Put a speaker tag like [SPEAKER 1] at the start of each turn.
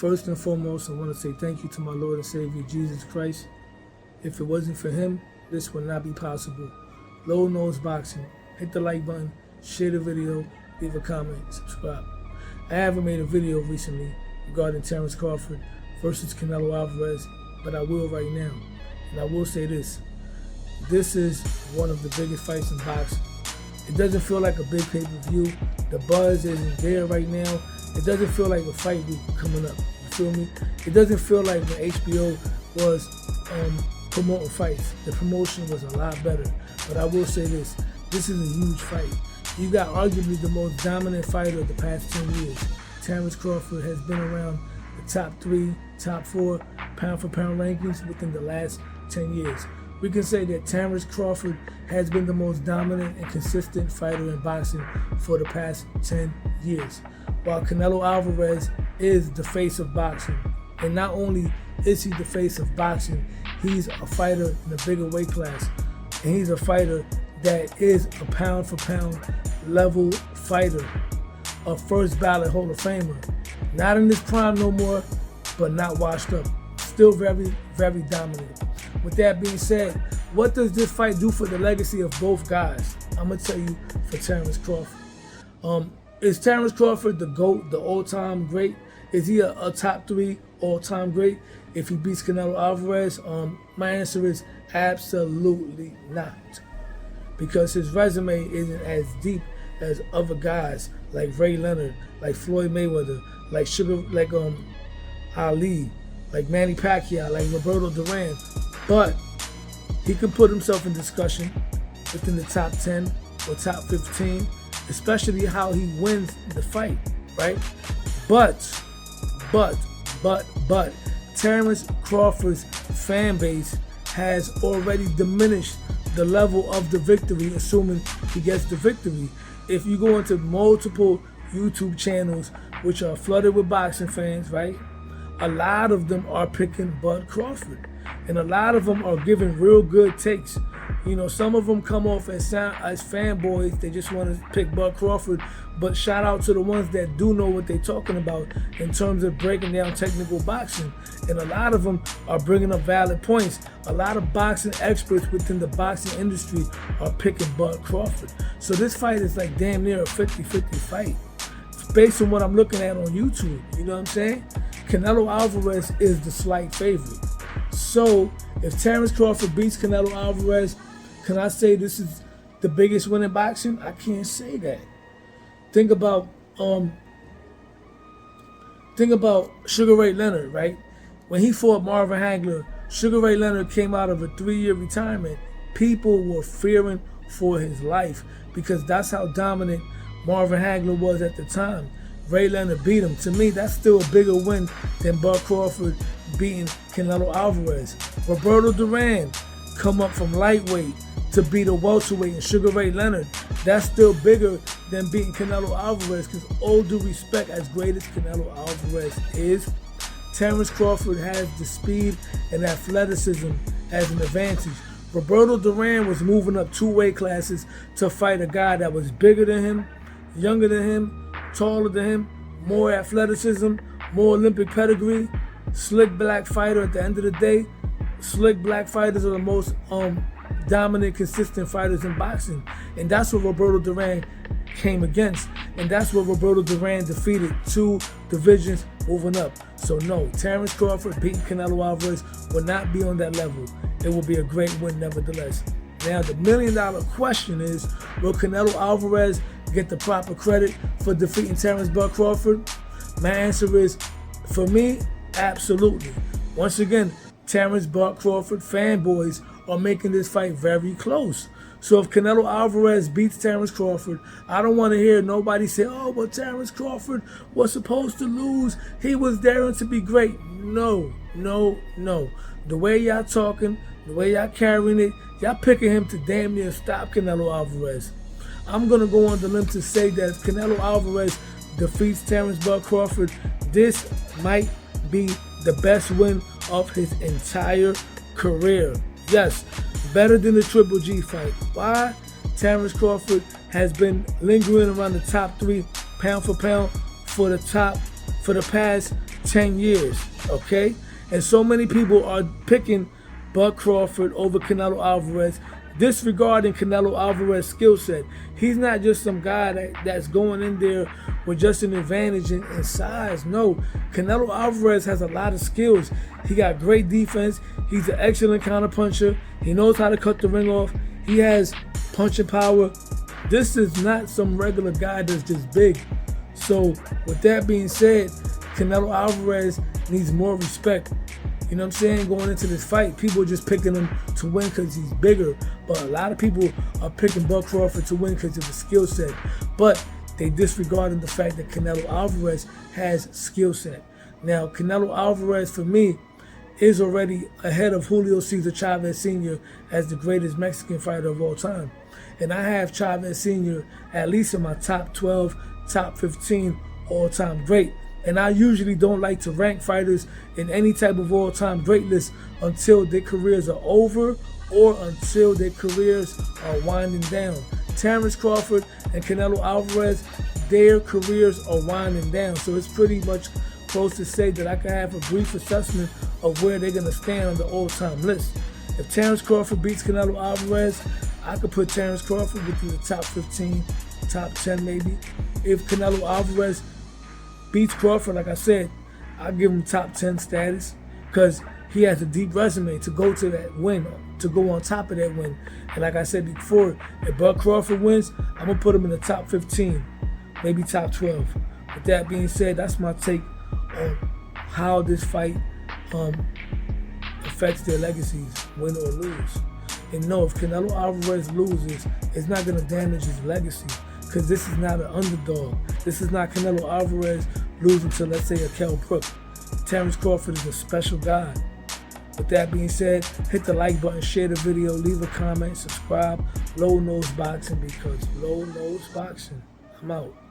[SPEAKER 1] First and foremost, I want to say thank you to my Lord and Savior, Jesus Christ. If it wasn't for him, this would not be possible. Low Nose Boxing. Hit the like button, share the video, leave a comment, subscribe. I haven't made a video recently regarding Terrence Crawford versus Canelo Alvarez, but I will right now. And I will say this. This is one of the biggest fights in boxing. It doesn't feel like a big pay-per-view. The buzz isn't there right now. It doesn't feel like a fight week coming up. You feel me? It doesn't feel like when HBO was promoting fights. The promotion was a lot better. But I will say this. This is a huge fight. You got arguably the most dominant fighter of the past 10 years. Terrence Crawford has been around the top 3, top 4 pound-for-pound rankings within the last 10 years. We can say that Terrence Crawford has been the most dominant and consistent fighter in boxing for the past 10 years. While Canelo Alvarez is the face of boxing. And not only is he the face of boxing, he's a fighter in a bigger weight class. And he's a fighter that is a pound-for-pound level fighter. A first ballot Hall of Famer. Not in his prime no more, but not washed up. Still very, very dominant. With that being said, what does this fight do for the legacy of both guys? I'm going to tell you for Terrence Crawford. Is Terrence Crawford the GOAT, the all-time great? Is he a top 3 all-time great if he beats Canelo Alvarez? My answer is absolutely not. Because his resume isn't as deep as other guys like Ray Leonard, like Floyd Mayweather, like Ali, like Manny Pacquiao, like Roberto Duran. But he can put himself in discussion within the top 10 or top 15, especially how he wins the fight, right? But, Terrence Crawford's fan base has already diminished the level of the victory, assuming he gets the victory. If you go into multiple YouTube channels, which are flooded with boxing fans, right? A lot of them are picking Bud Crawford. And a lot of them are giving real good takes. You know, some of them come off as fanboys. They just want to pick Bud Crawford. But shout out to the ones that do know what they're talking about in terms of breaking down technical boxing. And a lot of them are bringing up valid points. A lot of boxing experts within the boxing industry are picking Bud Crawford. So this fight is like damn near a 50-50 fight. Based on what I'm looking at on YouTube, you know what I'm saying? Canelo Alvarez is the slight favorite. So, if Terrence Crawford beats Canelo Alvarez, can I say this is the biggest win in boxing? I can't say that. Think about Sugar Ray Leonard, right? When he fought Marvin Hagler, Sugar Ray Leonard came out of a 3-year retirement. People were fearing for his life because that's how dominant Marvin Hagler was at the time. Ray Leonard beat him. To me, that's still a bigger win than Bud Crawford beating Canelo Alvarez. Roberto Duran come up from lightweight to beat a welterweight in Sugar Ray Leonard. That's still bigger than beating Canelo Alvarez, because all due respect, as great as Canelo Alvarez is, Terrence Crawford has the speed and athleticism as an advantage. Roberto Duran was moving up 2 weight classes to fight a guy that was bigger than him, younger than him, taller than him, more athleticism, more Olympic pedigree, slick black fighter at the end of the day. Slick black fighters are the most dominant, consistent fighters in boxing. And that's what Roberto Duran came against. And that's what Roberto Duran defeated 2 divisions moving up. So no, Terrence Crawford beating Canelo Alvarez will not be on that level. It will be a great win nevertheless. Now the $1 million question is, will Canelo Alvarez get the proper credit for defeating Terrence Bud Crawford? My answer is, for me, absolutely. Once again, Terrence Bud Crawford fanboys are making this fight very close. So if Canelo Alvarez beats Terrence Crawford, I don't want to hear nobody say, oh, but Terrence Crawford was supposed to lose. He was daring to be great. No. The way y'all talking, the way y'all carrying it, y'all picking him to damn near stop Canelo Alvarez. I'm going to go on the limb to say that if Canelo Alvarez defeats Terrence Bud Crawford, this might be the best win of his entire career. Yes, better than the Triple G fight. Why? Terrence Crawford has been lingering around the top 3 pound for pound for the past 10 years, okay? And so many people are picking Bud Crawford over Canelo Alvarez, disregarding Canelo Alvarez's skill set. He's not just some guy that's going in there with just an advantage in size. No, Canelo Alvarez has a lot of skills. He got great defense. He's an excellent counterpuncher. He knows how to cut the ring off. He has punching power. This is not some regular guy that's just big. So with that being said, Canelo Alvarez needs more respect. You know what I'm saying? Going into this fight, people are just picking him to win because he's bigger. But a lot of people are picking Bud Crawford to win because of the skill set. But they disregarding the fact that Canelo Alvarez has skill set. Now, Canelo Alvarez, for me, is already ahead of Julio Cesar Chavez Sr. as the greatest Mexican fighter of all time. And I have Chavez Sr. at least in my top 12, top 15 all-time great. And I usually don't like to rank fighters in any type of all-time great list until their careers are over or until their careers are winding down. Terrence Crawford and Canelo Alvarez, their careers are winding down. So it's pretty much close to say that I can have a brief assessment of where they're going to stand on the all-time list. If Terrence Crawford beats Canelo Alvarez, I could put Terrence Crawford within the top 15, top 10 maybe. If Canelo Alvarez beats Crawford, like I said, I'll give him top 10 status because he has a deep resume to go to that win, to go on top of that win. And like I said before, if Bud Crawford wins, I'm going to put him in the top 15, maybe top 12. With that being said, that's my take on how this fight affects their legacies, win or lose. And no, if Canelo Alvarez loses, it's not going to damage his legacy because this is not an underdog. This is not Canelo Alvarez losing to, let's say, a Kell Brook. Terrence Crawford is a special guy. With that being said, hit the like button, share the video, leave a comment, subscribe. Low Nose Boxing, because low nose boxing. I'm out.